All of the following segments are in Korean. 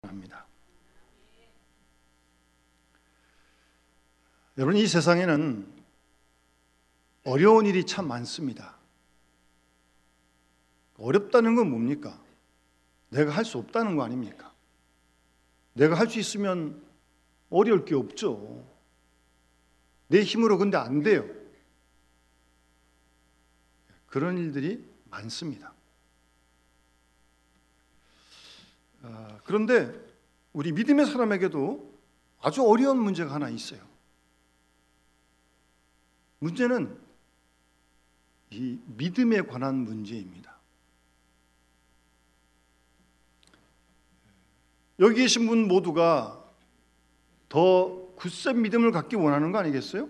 합니다. 여러분, 이 세상에는 어려운 일이 참 많습니다. 어렵다는 건 뭡니까? 내가 할 수 없다는 거 아닙니까? 내가 할 수 있으면 어려울 게 없죠. 내 힘으로 근데 안 돼요. 그런 일들이 많습니다. 그런데 우리 믿음의 사람에게도 아주 어려운 문제가 하나 있어요. 문제는 이 믿음에 관한 문제입니다. 여기 계신 분 모두가 더 굳센 믿음을 갖기 원하는 거 아니겠어요?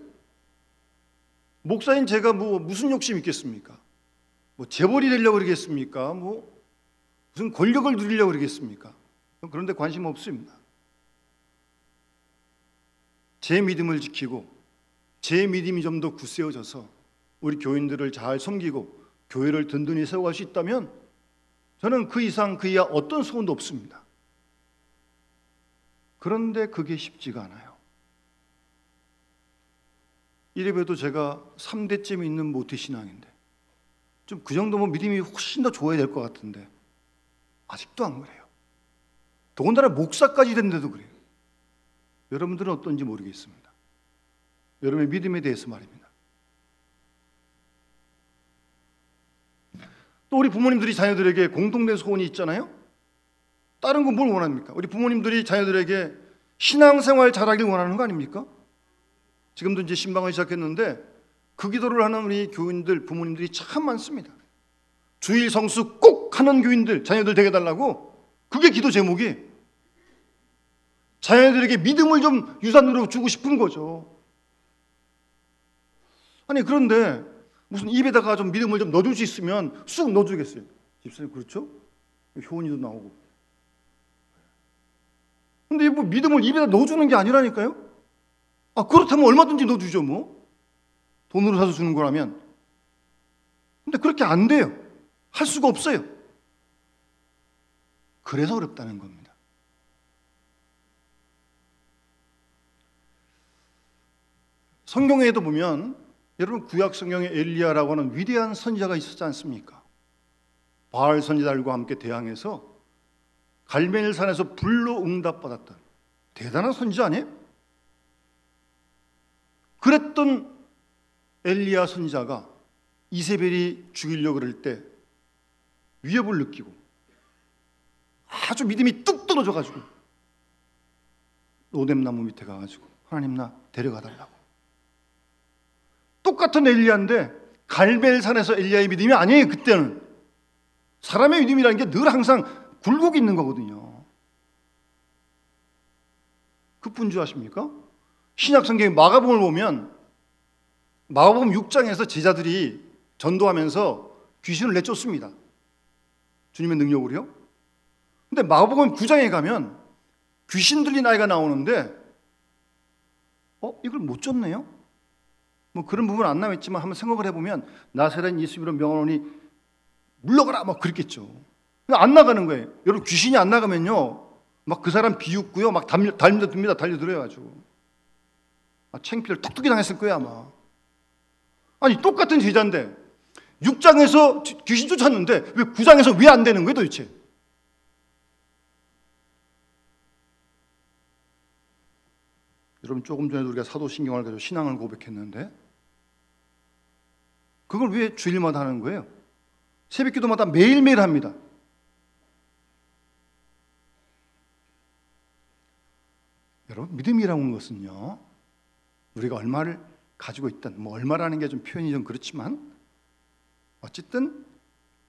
목사인 제가 무슨 욕심이 있겠습니까? 재벌이 되려고 그러겠습니까? 무슨 권력을 누리려고 그러겠습니까? 그런데 관심 없습니다. 제 믿음을 지키고 제 믿음이 좀 더 굳세어져서 우리 교인들을 잘 섬기고 교회를 든든히 세워갈 수 있다면 저는 그 이상 그 이하 어떤 소원도 없습니다. 그런데 그게 쉽지가 않아요. 이래봬도 제가 3대쯤 있는 모태신앙인데 좀 그 정도면 믿음이 훨씬 더 좋아야 될 것 같은데 아직도 안 그래요. 더군다나 목사까지 된데도 그래요. 여러분들은 어떤지 모르겠습니다. 여러분의 믿음에 대해서 말입니다. 또 우리 부모님들이 자녀들에게 공통된 소원이 있잖아요. 다른 건 뭘 원합니까? 우리 부모님들이 자녀들에게 신앙생활 잘하길 원하는 거 아닙니까? 지금도 이제 신방을 시작했는데 그 기도를 하는 우리 교인들, 부모님들이 참 많습니다. 주일 성수 꼭 하는 교인들, 자녀들 되게 달라고. 그게 기도 제목이. 자녀들에게 믿음을 좀 유산으로 주고 싶은 거죠. 아니 그런데 무슨 입에다가 좀 믿음을 좀 넣어줄 수 있으면 쑥 넣어주겠어요. 집사님 그렇죠? 효은이도 나오고. 근데 믿음을 입에다 넣어주는 게 아니라니까요? 그렇다면 얼마든지 넣어주죠 돈으로 사서 주는 거라면. 근데 그렇게 안 돼요. 할 수가 없어요. 그래서 어렵다는 겁니다. 성경에도 보면 여러분 구약 성경에 엘리야라고 하는 위대한 선지자가 있었지 않습니까? 바알 선지자들과 함께 대항해서 갈멜산에서 불로 응답받았던 대단한 선지자 아니에요? 그랬던 엘리야 선지자가 이세벨이 죽이려고 그럴 때 위협을 느끼고 아주 믿음이 뚝 떨어져가지고 로뎀나무 밑에 가가지고 하나님 나 데려가 달라고. 똑같은 엘리야인데 갈멜산에서 엘리야의 믿음이 아니에요. 그때는 사람의 믿음이라는 게 늘 항상 굴곡이 있는 거거든요. 그뿐 줄 아십니까? 신약성경 마가복음을 보면 마가복음 6장에서 제자들이 전도하면서 귀신을 내쫓습니다. 주님의 능력으로요. 근데 마가복음 9장에 가면 귀신 들린 아이가 나오는데 이걸 못 쫓네요? 그런 부분은 안 나왔지만 한번 생각을 해보면 나사렛 예수님으로 명하노니 물러가라 그랬겠죠. 안 나가는 거예요. 여러분 귀신이 안 나가면요 그 사람 비웃고요 달려들어요. 아주 창피를 톡톡히 당했을 거예요 아마. 아니 똑같은 제자인데 6장에서 귀신 쫓았는데 왜 9장에서 왜 안 되는 거예요 도대체? 여러분 조금 전에도 우리가 사도신경을 가지고 신앙을 고백했는데 그걸 왜 주일마다 하는 거예요? 새벽기도마다 매일매일 합니다. 여러분 믿음이라는 것은요 우리가 얼마를 가지고 있든 얼마라는 게 좀 표현이 좀 그렇지만 어쨌든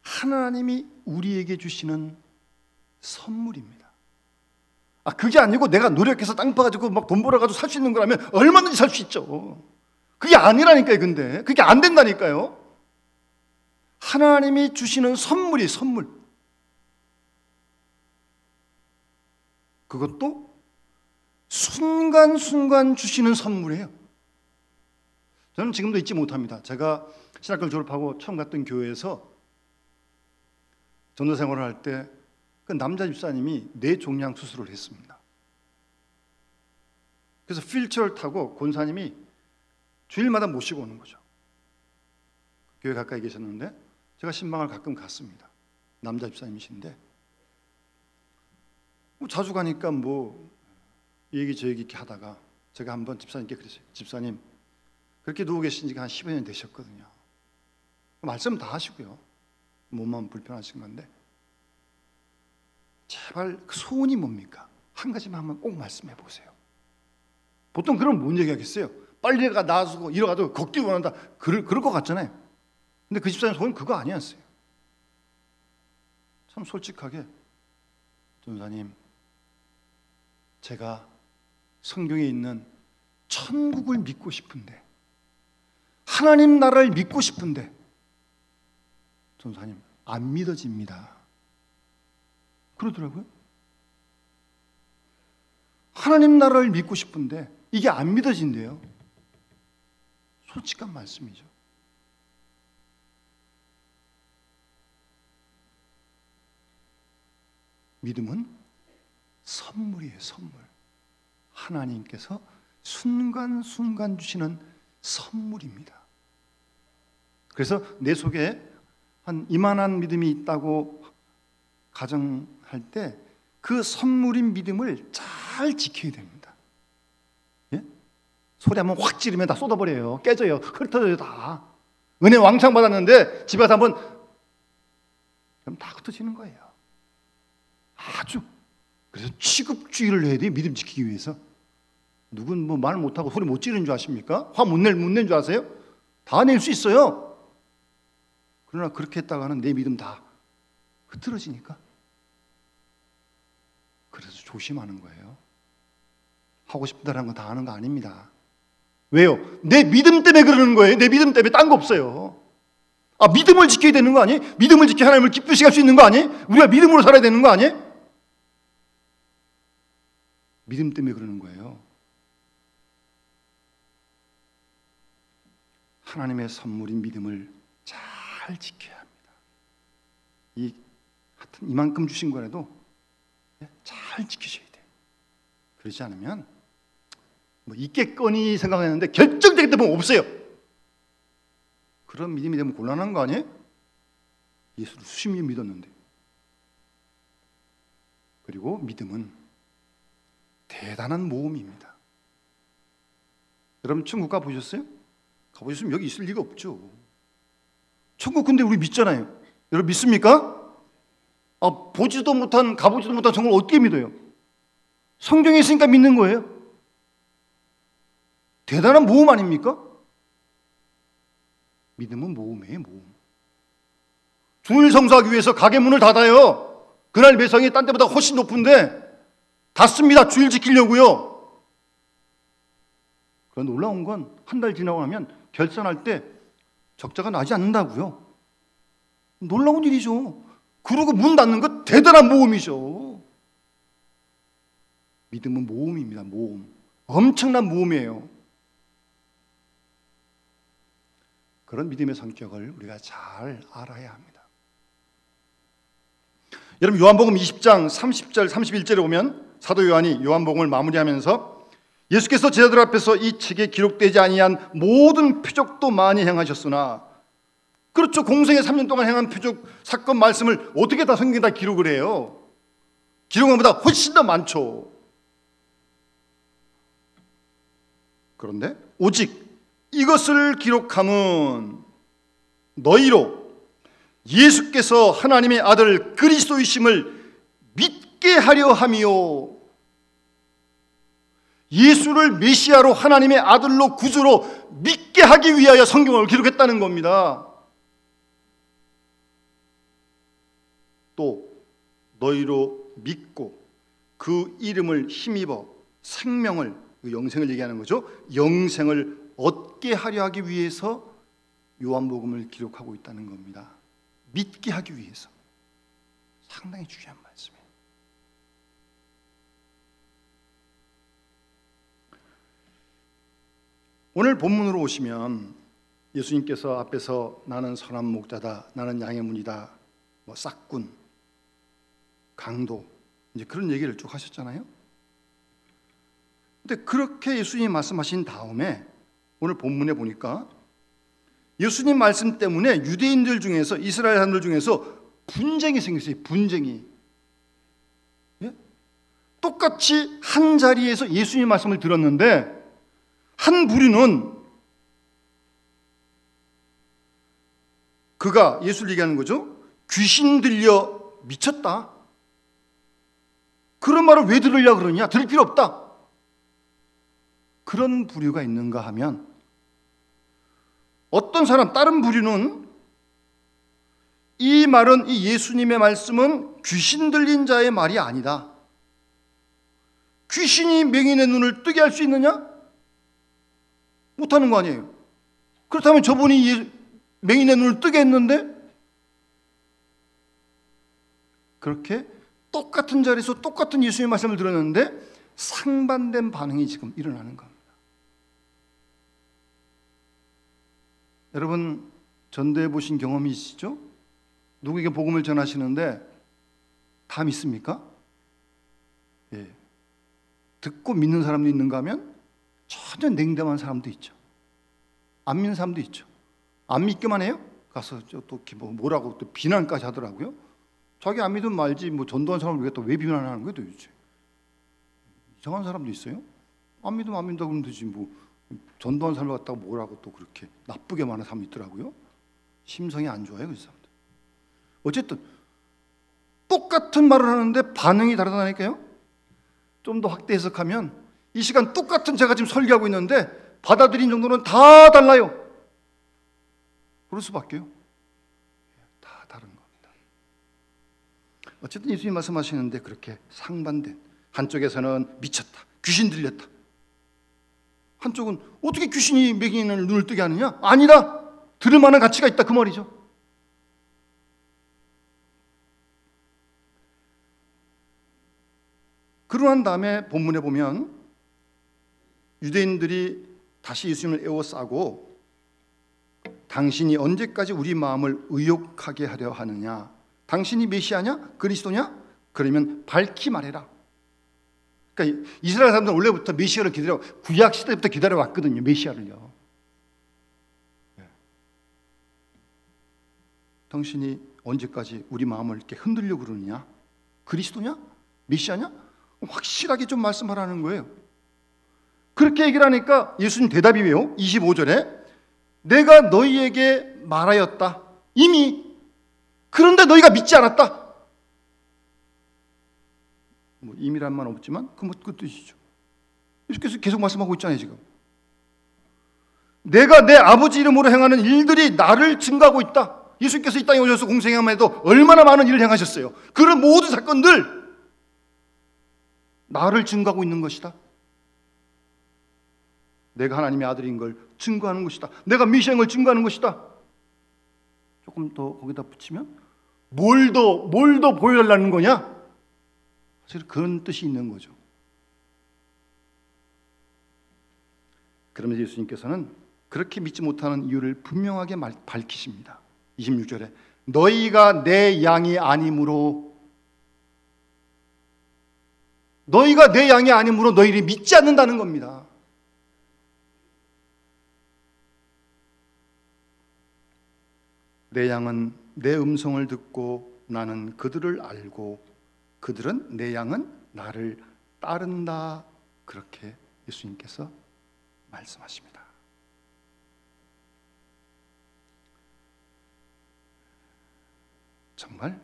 하나님이 우리에게 주시는 선물입니다. 그게 아니고 내가 노력해서 땅 파가지고 돈 벌어가지고 살 수 있는 거라면 얼마든지 살 수 있죠. 그게 아니라니까요. 근데 그게 안 된다니까요. 하나님이 주시는 선물이 선물. 그것도 순간순간 주시는 선물이에요. 저는 지금도 잊지 못합니다. 제가 신학교를 졸업하고 처음 갔던 교회에서 전도 생활을 할 때 그 남자 집사님이 뇌종양 수술을 했습니다. 그래서 휠체어를 타고 권사님이 주일마다 모시고 오는 거죠. 교회 가까이 계셨는데 제가 신방을 가끔 갔습니다. 남자 집사님이신데 자주 가니까 이 얘기 저 얘기 이렇게 하다가 제가 한번 집사님께 그랬어요. 집사님, 그렇게 누워 계신 지가 한 10여 년 되셨거든요. 말씀 다 하시고요. 몸만 불편하신 건데 제발 그 소원이 뭡니까? 한 가지만 한번 꼭 말씀해 보세요. 보통 그럼 뭔 얘기하겠어요? 빨리 나아서고 일어가도 걷기 원한다. 그럴 것 같잖아요. 근데 그 집사님 소원은 그거 아니었어요. 참 솔직하게, 전도사님, 제가 성경에 있는 천국을 믿고 싶은데, 하나님 나라를 믿고 싶은데, 전도사님, 안 믿어집니다. 그러더라고요. 하나님 나라를 믿고 싶은데 이게 안 믿어진대요. 솔직한 말씀이죠. 믿음은 선물이에요, 선물. 하나님께서 순간순간 주시는 선물입니다. 그래서 내 속에 한 이만한 믿음이 있다고 가정할 때 그 선물인 믿음을 잘 지켜야 됩니다. 예? 소리 한번 확 지르면 다 쏟아버려요. 깨져요. 흩어져요. 다. 은혜 왕창 받았는데 집에 가서 한번 그럼 다 흩어지는 거예요. 아주. 그래서 취급주의를 해야 돼요. 믿음 지키기 위해서. 누군 말 못하고 소리 못 지르는 줄 아십니까? 화 못 낸 줄 아세요? 다 낼 수 있어요. 그러나 그렇게 했다가는 내 믿음 다 흐트러지니까. 그래서 조심하는 거예요. 하고 싶다라는 거 다 하는 거 아닙니다. 왜요? 내 믿음 때문에 그러는 거예요. 내 믿음 때문에 딴 거 없어요. 아, 믿음을 지켜야 되는 거 아니? 믿음을 지켜 하나님을 기쁘시게 할 수 있는 거 아니? 우리가 믿음으로 살아야 되는 거 아니? 믿음 때문에 그러는 거예요. 하나님의 선물인 믿음을 잘 지켜야 합니다. 하여튼 이만큼 주신 거라도 잘 지키셔야 돼요. 그렇지 않으면 있겠거니 생각했는데 결정적인 때 보면 없어요. 그런 믿음이 되면 곤란한 거 아니에요? 예수를 수십 년 믿었는데. 그리고 믿음은 대단한 모험입니다. 여러분 천국 가보셨어요? 가보셨으면 여기 있을 리가 없죠. 천국 근데 우리 믿잖아요. 여러분 믿습니까? 보지도 못한, 가보지도 못한 천국을 어떻게 믿어요? 성경에 있으니까 믿는 거예요. 대단한 모험 아닙니까? 믿음은 모험이에요, 모험. 주일 성수하기 위해서 가게 문을 닫아요. 그날 매상이 딴 데보다 훨씬 높은데 닫습니다. 주일 지키려고요. 그런데 놀라운 건 한 달 지나고 나면 결산할 때 적자가 나지 않는다고요. 놀라운 일이죠. 그러고 문 닫는 거 대단한 모험이죠. 믿음은 모험입니다. 모험. 엄청난 모험이에요. 그런 믿음의 성격을 우리가 잘 알아야 합니다. 여러분 요한복음 20장 30절 31절에 보면 사도 요한이 요한복음을 마무리하면서 예수께서 제자들 앞에서 이 책에 기록되지 아니한 모든 표적도 많이 행하셨으나, 그렇죠, 공생애 3년 동안 행한 표적 사건 말씀을 어떻게 다 성경에 다 기록을 해요? 기록한 것보다 훨씬 더 많죠. 그런데 오직 이것을 기록함은 너희로 예수께서 하나님의 아들 그리스도이심을 믿게 하려 함이요. 예수를 메시아로 하나님의 아들로 구주로 믿게 하기 위하여 성경을 기록했다는 겁니다. 또 너희로 믿고 그 이름을 힘입어 생명을, 영생을 얘기하는 거죠. 영생을 얻게 하려 하기 위해서 요한복음을 기록하고 있다는 겁니다. 믿게 하기 위해서. 상당히 중요한 말씀이에요. 오늘 본문으로 오시면 예수님께서 앞에서 나는 선한 목자다, 나는 양의 문이다, 싹군, 강도, 이제 그런 얘기를 쭉 하셨잖아요. 근데 그렇게 예수님이 말씀하신 다음에 오늘 본문에 보니까 예수님 말씀 때문에 유대인들 중에서, 이스라엘 사람들 중에서 분쟁이 생겼어요. 분쟁이. 예? 똑같이 한 자리에서 예수님 말씀을 들었는데 한 부류는 그가 예수를 얘기하는 거죠. 귀신 들려 미쳤다. 그런 말을 왜 들으려고 그러냐? 들을 필요 없다. 그런 부류가 있는가 하면 어떤 사람, 다른 부류는 이 말은, 이 예수님의 말씀은 귀신 들린 자의 말이 아니다. 귀신이 맹인의 눈을 뜨게 할 수 있느냐? 못하는 거 아니에요. 그렇다면 저분이 맹인의 눈을 뜨게 했는데, 그렇게 똑같은 자리에서 똑같은 예수님의 말씀을 들었는데 상반된 반응이 지금 일어나는 겁니다. 여러분, 전도해 보신 경험이 있으시죠? 누구에게 복음을 전하시는데 다 믿습니까? 예. 듣고 믿는 사람도 있는가 하면 전혀 냉담한 사람도 있죠. 안 믿는 사람도 있죠. 안 믿기만 해요? 가서 또 뭐라고 또 비난까지 하더라고요. 자기 안 믿으면 말지 뭐 전도한 사람을 왜 비난하는 거예요 도대체? 이상한 사람도 있어요. 안 믿으면 안 믿는다고 그러면 되지 뭐 전도한 사람을 갖다가 뭐라고 또 그렇게 나쁘게 말하는 사람이 있더라고요. 심성이 안 좋아요 그 사람들. 어쨌든 똑같은 말을 하는데 반응이 다르다니까요. 좀 더 확대 해석하면 이 시간 똑같은 제가 지금 설교하고 있는데 받아들인 정도는 다 달라요. 그럴 수밖에요. 다 다른 겁니다. 어쨌든 예수님 말씀하시는데 그렇게 상반된, 한쪽에서는 미쳤다, 귀신 들렸다. 한쪽은 어떻게 귀신이 맹인을 눈을 뜨게 하느냐? 아니다. 들을 만한 가치가 있다 그 말이죠. 그러한 다음에 본문에 보면 유대인들이 다시 예수님을 에워싸고 당신이 언제까지 우리 마음을 의욕하게 하려 하느냐? 당신이 메시아냐? 그리스도냐? 그러면 밝히 말해라. 그러니까 이스라엘 사람들은 원래부터 메시아를 기다려, 구약 시대부터 기다려왔거든요. 메시아를요. 당신이 언제까지 우리 마음을 이렇게 흔들려고 그러느냐? 그리스도냐? 메시아냐? 확실하게 좀 말씀하라는 거예요. 그렇게 얘기를 하니까 예수님 대답이 왜요? 25절에 내가 너희에게 말하였다. 이미. 그런데 너희가 믿지 않았다. 뭐 이미란 말 없지만 그 뜻이죠. 이렇게 해서 계속 말씀하고 있잖아요 지금. 내가 내 아버지 이름으로 행하는 일들이 나를 증거하고 있다. 예수님께서 이 땅에 오셔서 공생애함에도 얼마나 많은 일을 행하셨어요. 그런 모든 사건들 나를 증거하고 있는 것이다. 내가 하나님의 아들인 걸 증거하는 것이다. 내가 메시아인 걸 증거하는 것이다. 조금 더 거기다 붙이면 뭘 더 보여달라는 거냐? 사실 그런 뜻이 있는 거죠. 그러면서 예수님께서는 그렇게 믿지 못하는 이유를 분명하게 밝히십니다. 26절에 너희가 내 양이 아니므로 너희를 믿지 않는다는 겁니다. 내 양은 내 음성을 듣고 나는 그들을 알고 그들은 내 양은 나를 따른다. 그렇게 예수님께서 말씀하십니다. 정말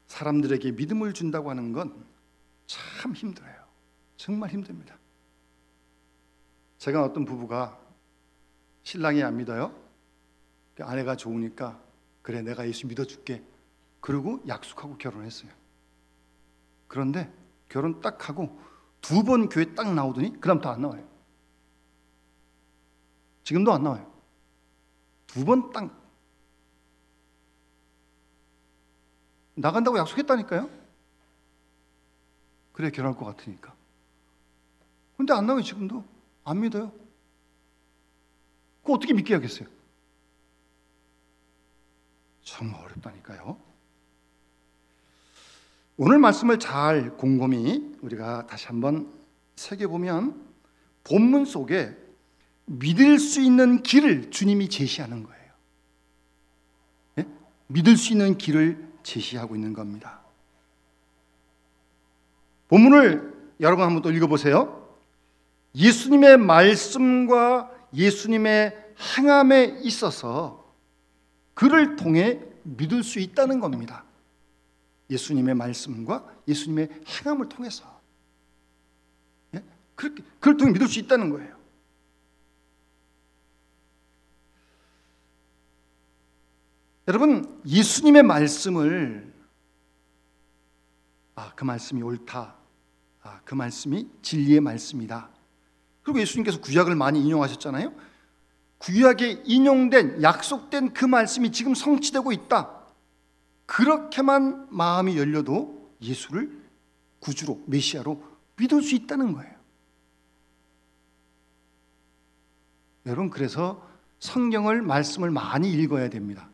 사람들에게 믿음을 준다고 하는 건 참 힘들어요. 정말 힘듭니다. 제가 어떤 부부가 신랑이 안 믿어요. 아내가 좋으니까 그래 내가 예수 믿어줄게. 그러고 약속하고 결혼했어요. 그런데 결혼 딱 하고 2번 교회 딱 나오더니 그 다음 다 안 나와요. 지금도 안 나와요. 2번 딱 나간다고 약속했다니까요. 그래 결혼할 것 같으니까. 근데 안 나와요. 지금도 안 믿어요. 그거 어떻게 믿게 하겠어요? 정말 어렵다니까요. 오늘 말씀을 잘 곰곰이 우리가 다시 한번 새겨보면 본문 속에 믿을 수 있는 길을 주님이 제시하는 거예요. 예? 믿을 수 있는 길을 제시하고 있는 겁니다. 본문을 여러분 한번 또 읽어보세요. 예수님의 말씀과 예수님의 행함에 있어서 그를 통해 믿을 수 있다는 겁니다. 예수님의 말씀과 예수님의 행함을 통해서, 예? 그렇게 그를 통해 믿을 수 있다는 거예요. 여러분, 예수님의 말씀을 그 말씀이 옳다, 그 말씀이 진리의 말씀이다. 그리고 예수님께서 구약을 많이 인용하셨잖아요. 구약에 인용된, 약속된 그 말씀이 지금 성취되고 있다. 그렇게만 마음이 열려도 예수를 구주로, 메시아로 믿을 수 있다는 거예요. 여러분, 그래서 성경을, 말씀을 많이 읽어야 됩니다.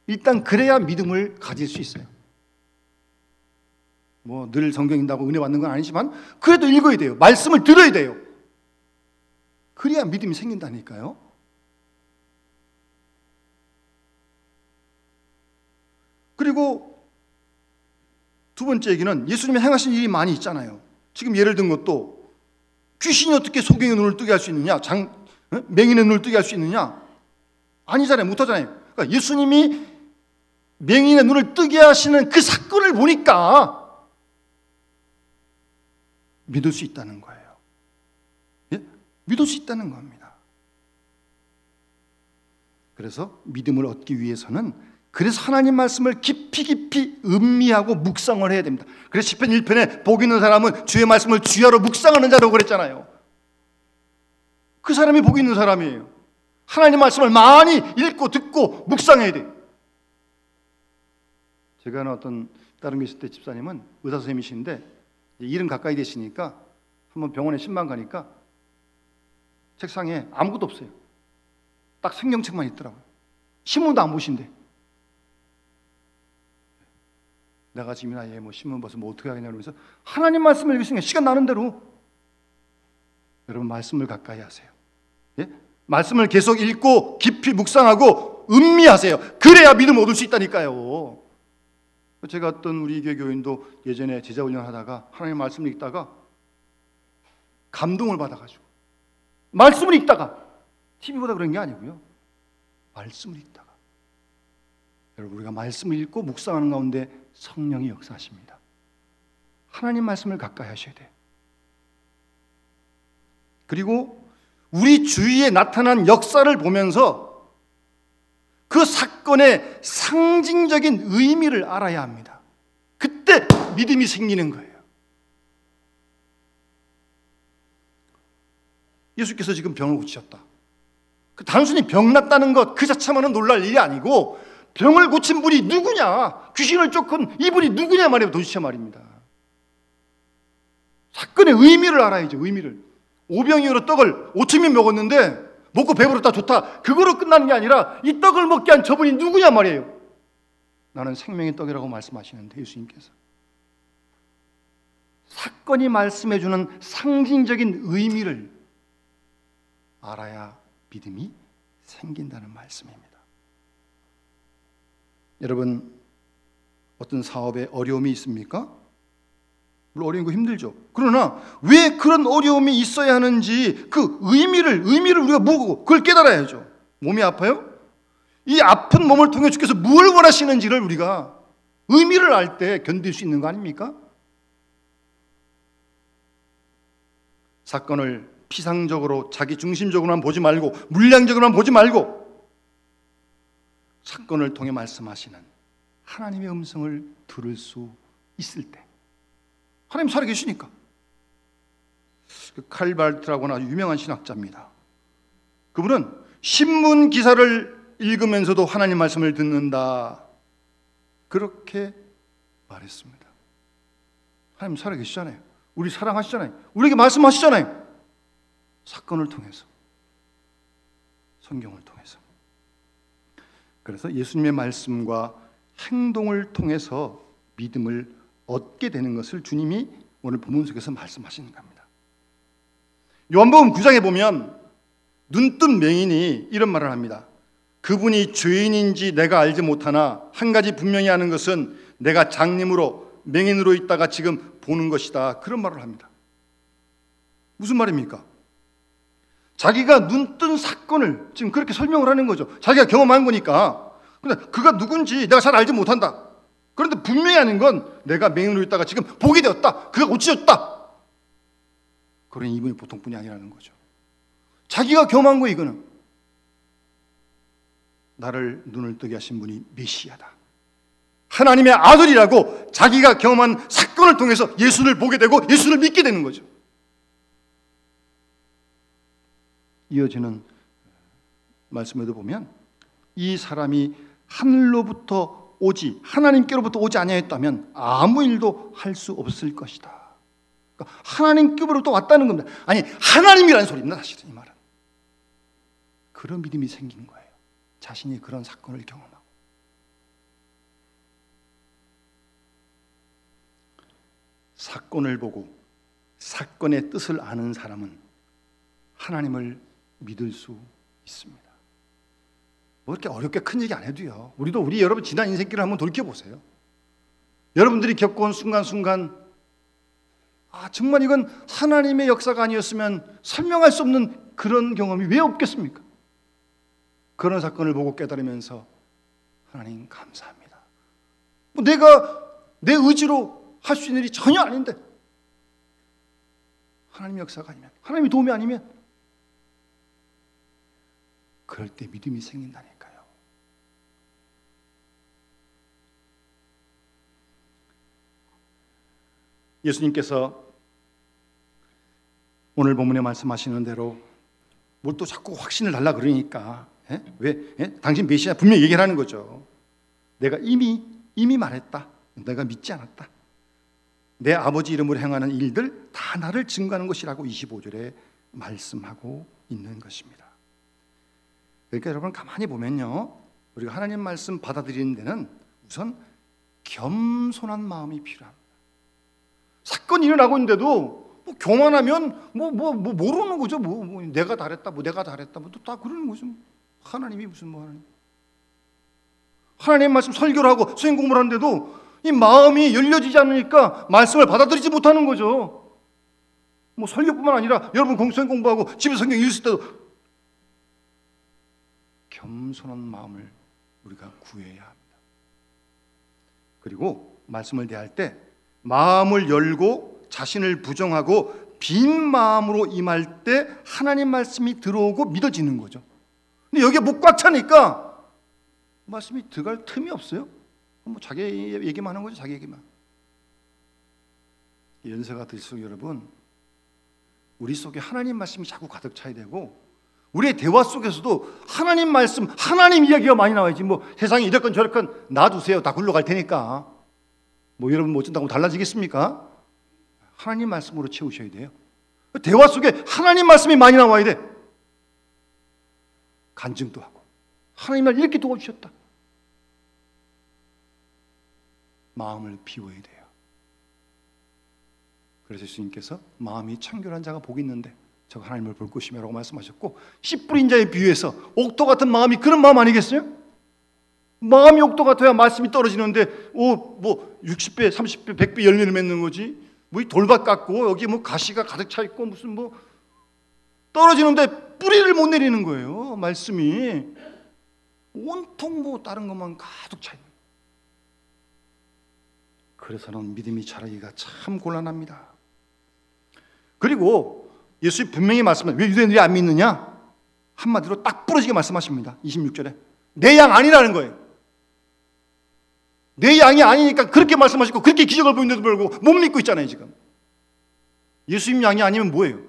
일단 그래야 믿음을 가질 수 있어요. 뭐 늘 성경 읽는다고 은혜 받는 건 아니지만 그래도 읽어야 돼요. 말씀을 들어야 돼요. 그래야 믿음이 생긴다니까요. 그리고 두 번째 얘기는 예수님이 행하신 일이 많이 있잖아요. 지금 예를 든 것도 귀신이 어떻게 소경의 눈을 뜨게 할 수 있느냐, 맹인의 눈을 뜨게 할 수 있느냐? 아니잖아요. 못하잖아요. 그러니까 예수님이 맹인의 눈을 뜨게 하시는 그 사건을 보니까 믿을 수 있다는 거예요. 예? 믿을 수 있다는 겁니다. 그래서 믿음을 얻기 위해서는, 그래서 하나님 말씀을 깊이 음미하고 묵상을 해야 됩니다. 그래서 시편 1편에 복 있는 사람은 주의 말씀을 주야로 묵상하는 자라고 그랬잖아요. 그 사람이 복 있는 사람이에요. 하나님 말씀을 많이 읽고 듣고 묵상해야 돼요. 제가 아는 어떤 다른 교회 있을 때 집사님은 의사 선생님이신데 일은 가까이 되시니까 한번 병원에 신방 가니까 책상에 아무것도 없어요. 딱 성경책만 있더라고요. 신문도 안 보신대. 내가 지금 이 나이에 뭐 신문 봐서 뭐 어떻게 하겠냐 그러면서 하나님 말씀을 읽으시니까 시간 나는 대로. 여러분, 말씀을 가까이 하세요. 예? 말씀을 계속 읽고 깊이 묵상하고 음미하세요. 그래야 믿음 얻을 수 있다니까요. 제가 어떤 우리 교회 교인도 예전에 제자훈련 하다가 하나님 말씀을 읽다가 감동을 받아가지고, 말씀을 읽다가, TV보다 그런 게 아니고요, 말씀을 읽다가. 여러분, 우리가 말씀을 읽고 묵상하는 가운데 성령이 역사하십니다. 하나님 말씀을 가까이 하셔야 돼요. 그리고 우리 주위에 나타난 역사를 보면서 그 사건의 상징적인 의미를 알아야 합니다. 그때 믿음이 생기는 거예요. 예수께서 지금 병을 고치셨다. 단순히 병 났다는 것 그 자체만은 놀랄 일이 아니고, 병을 고친 분이 누구냐, 귀신을 쫓은 이분이 누구냐 말이에요. 도대체 말입니다. 사건의 의미를 알아야죠. 의미를. 오병이어로 떡을 5,000명 먹었는데 먹고 배부르다 좋다, 그거로 끝나는 게 아니라 이 떡을 먹게 한 저분이 누구냐 말이에요. 나는 생명의 떡이라고 말씀하시는데, 예수님께서 사건이 말씀해주는 상징적인 의미를 알아야 믿음이 생긴다는 말씀입니다. 여러분, 어떤 사업에 어려움이 있습니까? 물론 어려운 거 힘들죠. 그러나 왜 그런 어려움이 있어야 하는지 그 의미를 우리가 보고 그걸 깨달아야죠. 몸이 아파요? 이 아픈 몸을 통해 주께서 무엇을 원하시는지를 우리가 의미를 알 때 견딜 수 있는 거 아닙니까? 사건을 피상적으로, 자기 중심적으로만 보지 말고, 물량적으로만 보지 말고, 사건을 통해 말씀하시는 하나님의 음성을 들을 수 있을 때, 하나님 살아계시니까. 칼 발트라고는 아주 유명한 신학자입니다. 그분은 신문 기사를 읽으면서도 하나님 말씀을 듣는다, 그렇게 말했습니다. 하나님 살아계시잖아요. 우리 사랑하시잖아요. 우리에게 말씀하시잖아요. 사건을 통해서, 성경을 통해서. 그래서 예수님의 말씀과 행동을 통해서 믿음을 얻게 되는 것을 주님이 오늘 본문 속에서 말씀하시는 겁니다. 요한복음 9장에 보면 눈뜬 맹인이 이런 말을 합니다. 그분이 죄인인지 내가 알지 못하나 한 가지 분명히 아는 것은 내가 장님으로 맹인으로 있다가 지금 보는 것이다. 그런 말을 합니다. 무슨 말입니까? 자기가 눈뜬 사건을 지금 그렇게 설명을 하는 거죠. 자기가 경험한 거니까. 근데 그가 누군지 내가 잘 알지 못한다. 그런데 분명히 아는 건 내가 맹인으로 있다가 지금 보게 되었다. 그가 고쳐졌다. 그러니 이분이 보통 분이 아니라는 거죠. 자기가 경험한 거 이거는. 나를 눈을 뜨게 하신 분이 메시아다. 하나님의 아들이라고 자기가 경험한 사건을 통해서 예수를 보게 되고 예수를 믿게 되는 거죠. 이어지는 말씀에도 보면 이 사람이 하늘로부터 오지 하나님께로부터 오지 아니하였다면 아무 일도 할 수 없을 것이다. 그러니까 하나님께로부터 왔다는 겁니다. 아니 하나님이라는 소리입니다. 사실은 이 말은. 그런 믿음이 생긴 거예요. 자신이 그런 사건을 경험하고. 사건을 보고 사건의 뜻을 아는 사람은 하나님을 믿을 수 있습니다. 뭐 이렇게 어렵게 큰 얘기 안 해도요. 우리 여러분 지난 인생길을 한번 돌이켜보세요. 여러분들이 겪어온 순간순간 정말 이건 하나님의 역사가 아니었으면 설명할 수 없는 그런 경험이 왜 없겠습니까? 그런 사건을 보고 깨달으면서 하나님 감사합니다. 뭐 내가 내 의지로 할 수 있는 일이 전혀 아닌데 하나님의 역사가 아니면 하나님의 도움이 아니면 그럴 때 믿음이 생긴다니까요. 예수님께서 오늘 본문에 말씀하시는 대로 뭘 또 자꾸 확신을 달라 그러니까 당신 메시아 분명히 얘기를 하는 거죠. 내가 이미 말했다. 내가 믿지 않았다. 내 아버지 이름으로 행하는 일들 다 나를 증거하는 것이라고 25절에 말씀하고 있는 것입니다. 그러니까 여러분 가만히 보면요, 우리가 하나님 말씀 받아들이는 데는 우선 겸손한 마음이 필요합니다. 사건이 일어나고 있는데도 교만하면 모르는 거죠. 내가 잘했다, 내가 잘했다, 또 다 그러는 거죠. 하나님이 무슨 하나님 말씀 설교를 하고 수행 공부를 하는데도 이 마음이 열려지지 않으니까 말씀을 받아들이지 못하는 거죠. 설교뿐만 아니라 여러분 수행 공부하고 집에서 성경 읽을 때도 겸손한 마음을 우리가 구해야 합니다. 그리고 말씀을 대할 때 마음을 열고 자신을 부정하고 빈 마음으로 임할 때 하나님 말씀이 들어오고 믿어지는 거죠. 근데 여기에 못 꽉 차니까 말씀이 들어갈 틈이 없어요. 자기 얘기만 하는 거죠. 자기 얘기만. 연세가 들수록 여러분 우리 속에 하나님 말씀이 자꾸 가득 차야 되고 우리의 대화 속에서도 하나님 말씀, 하나님 이야기가 많이 나와야지. 세상에 이랬건 저랬건 놔두세요. 다 굴러갈 테니까. 여러분 못 준다고 달라지겠습니까? 하나님 말씀으로 채우셔야 돼요. 대화 속에 하나님 말씀이 많이 나와야 돼. 간증도 하고 하나님을 이렇게 도와주셨다. 마음을 비워야 돼요. 그래서 예수님께서 마음이 청결한 자가 복이 있는데 저 하나님을 볼 것이며 라고 말씀하셨고, 씨 뿌린 자에 비유해서 옥토 같은 마음이 그런 마음 아니겠어요? 마음이 옥토 같아야 말씀이 떨어지는데 60배, 30배, 100배 열매를 맺는 거지. 이 돌밭 같고 여기 가시가 가득 차 있고 무슨 떨어지는데 뿌리를 못 내리는 거예요. 말씀이 온통 다른 것만 가득 차 있는 거예요. 그래서는 믿음이 자라기가 참 곤란합니다. 그리고 예수님이 분명히 말씀하세요. 왜 유대인들이 안 믿느냐? 한마디로 딱 부러지게 말씀하십니다. 26절에 내 양 아니라는 거예요. 내 양이 아니니까 그렇게 말씀하시고 그렇게 기적을 보이는데도 불구하고 못 믿고 있잖아요. 지금 예수님 양이 아니면 뭐예요?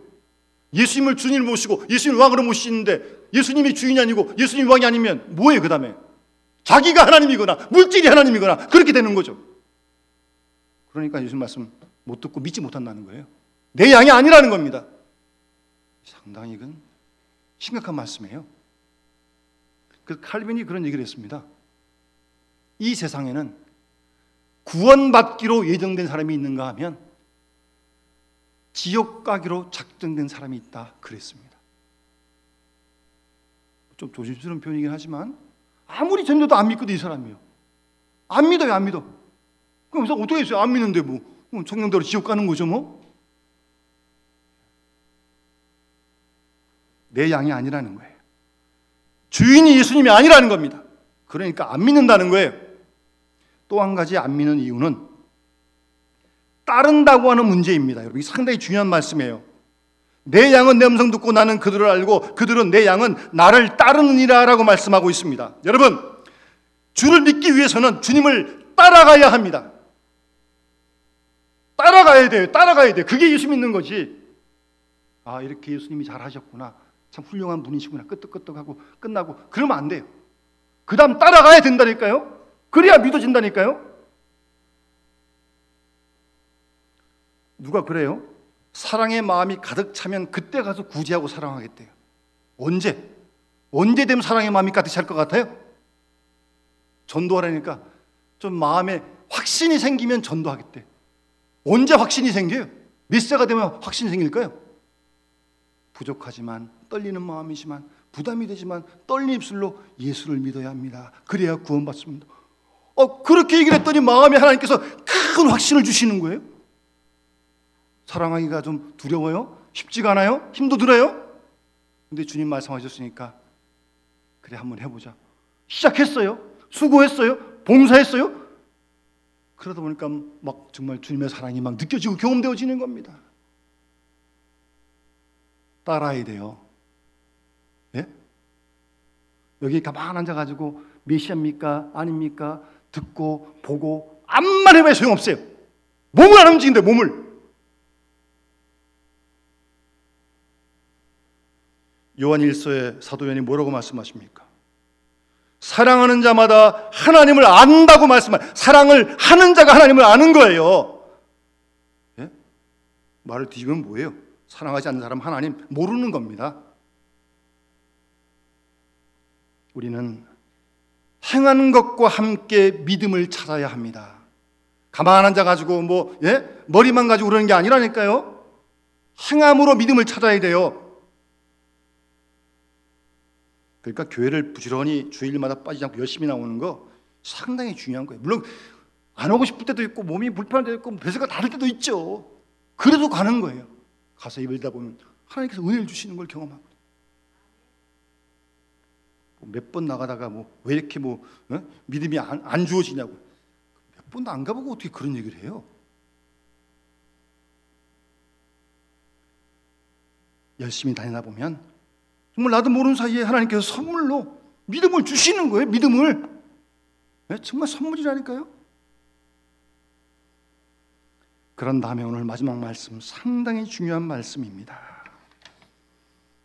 예수님을 주님을 모시고 예수님을 왕으로 모시는데 예수님이 주인이 아니고 예수님이 왕이 아니면 뭐예요? 그 다음에 자기가 하나님이거나 물질이 하나님이거나 그렇게 되는 거죠. 그러니까 예수님 말씀 못 듣고 믿지 못한다는 거예요. 내 양이 아니라는 겁니다. 상당히 이건 심각한 말씀이에요. 그 칼빈이 그런 얘기를 했습니다. 이 세상에는 구원받기로 예정된 사람이 있는가 하면 지옥 가기로 작정된 사람이 있다 그랬습니다. 좀 조심스러운 표현이긴 하지만 아무리 전도도 안 믿거든 이 사람이요. 안 믿어요, 안 믿어. 그럼 어떻게 했어요? 안 믿는데 뭐 성령대로 지옥 가는 거죠 뭐. 내 양이 아니라는 거예요. 주인이 예수님이 아니라는 겁니다. 그러니까 안 믿는다는 거예요. 또 한 가지 안 믿는 이유는 따른다고 하는 문제입니다. 여러분, 이게 상당히 중요한 말씀이에요. 내 양은 내 음성 듣고 나는 그들을 알고 그들은 내 양은 나를 따르느니라 라고 말씀하고 있습니다. 여러분, 주를 믿기 위해서는 주님을 따라가야 합니다. 따라가야 돼요. 따라가야 돼요. 그게 예수 믿는 거지. 아, 이렇게 예수님이 잘하셨구나, 참 훌륭한 분이시구나, 끄떡끄떡하고 끝나고 그러면 안 돼요. 그 다음 따라가야 된다니까요. 그래야 믿어진다니까요. 누가 그래요? 사랑의 마음이 가득 차면 그때 가서 구제하고 사랑하겠대요. 언제? 언제 되면 사랑의 마음이 가득 찰 것 같아요? 전도하라니까 좀 마음에 확신이 생기면 전도하겠대. 언제 확신이 생겨요? 몇 세가 되면 확신이 생길까요? 부족하지만 떨리는 마음이지만 부담이 되지만 떨리는 입술로 예수를 믿어야 합니다. 그래야 구원받습니다. 그렇게 얘기를 했더니 마음에 하나님께서 큰 확신을 주시는 거예요. 사랑하기가 좀 두려워요? 쉽지가 않아요? 힘도 들어요? 근데 주님 말씀하셨으니까 그래 한번 해보자. 시작했어요. 수고했어요. 봉사했어요. 그러다 보니까 막 정말 주님의 사랑이 막 느껴지고 경험되어지는 겁니다. 따라야 돼요. 예? 여기 가만 앉아가지고 메시아입니까? 아닙니까? 듣고 보고 암만 해봐야 소용없어요. 몸을 안 움직인대, 몸을. 요한 1서에 사도 요한이 뭐라고 말씀하십니까? 사랑하는 자마다 하나님을 안다고 말씀하세요. 사랑을 하는 자가 하나님을 아는 거예요. 예? 말을 뒤집으면 뭐예요? 사랑하지 않는 사람 하나님 모르는 겁니다. 우리는 행하는 것과 함께 믿음을 찾아야 합니다. 가만 앉아가지고 머리만 가지고 그러는 게 아니라니까요. 행함으로 믿음을 찾아야 돼요. 그러니까 교회를 부지런히 주일마다 빠지지 않고 열심히 나오는 거 상당히 중요한 거예요. 물론 안 오고 싶을 때도 있고 몸이 불편할 때도 있고 배세가 다를 때도 있죠. 그래도 가는 거예요. 가서 예배드리다 보면 하나님께서 은혜를 주시는 걸 경험하고, 몇 번 나가다가 왜 이렇게 믿음이 안 주어지냐고, 몇 번도 안 가보고 어떻게 그런 얘기를 해요? 열심히 다니다 보면 정말 나도 모르는 사이에 하나님께서 선물로 믿음을 주시는 거예요. 믿음을. 정말 선물이라니까요. 그런 다음에 오늘 마지막 말씀, 상당히 중요한 말씀입니다.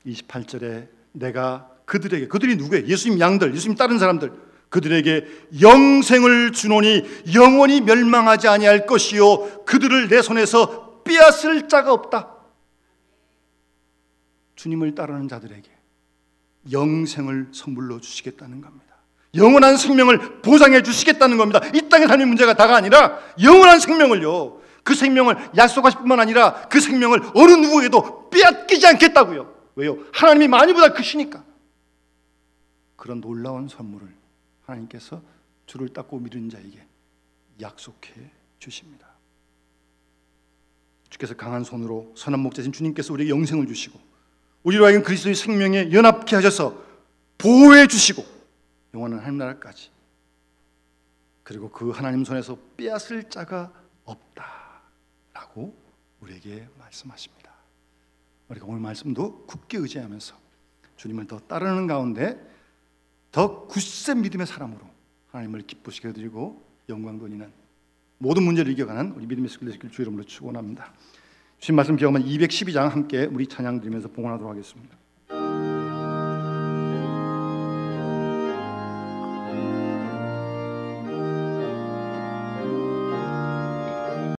28절에 내가 그들에게, 그들이 누구예요? 예수님 양들, 예수님 다른 사람들, 그들에게 영생을 주노니 영원히 멸망하지 아니할 것이요 그들을 내 손에서 빼앗을 자가 없다. 주님을 따르는 자들에게 영생을 선물로 주시겠다는 겁니다. 영원한 생명을 보장해 주시겠다는 겁니다. 이 땅에 사는 문제가 다가 아니라 영원한 생명을요, 그 생명을 약속하실 뿐만 아니라 그 생명을 어느 누구에게도 빼앗기지 않겠다고요. 왜요? 하나님이 많이보다 크시니까. 그런 놀라운 선물을 하나님께서 주를 닦고 믿는 자에게 약속해 주십니다. 주께서 강한 손으로 선한 목자신 주님께서 우리에게 영생을 주시고 우리로 하여금 그리스도의 생명에 연합케 하셔서 보호해 주시고 영원한 하나님 나라까지, 그리고 그 하나님 손에서 빼앗을 자가 없다라고 우리에게 말씀하십니다. 우리가 오늘 말씀도 굳게 의지하면서 주님을 더 따르는 가운데 더 굳센 믿음의 사람으로 하나님을 기쁘시게 해드리고 영광 돌리는 모든 문제를 이겨가는 우리 믿음의 식구들 되시길 주 이름으로 축원합니다. 주신 말씀 기억하면 212장 함께 우리 찬양 드리면서 봉헌하도록 하겠습니다.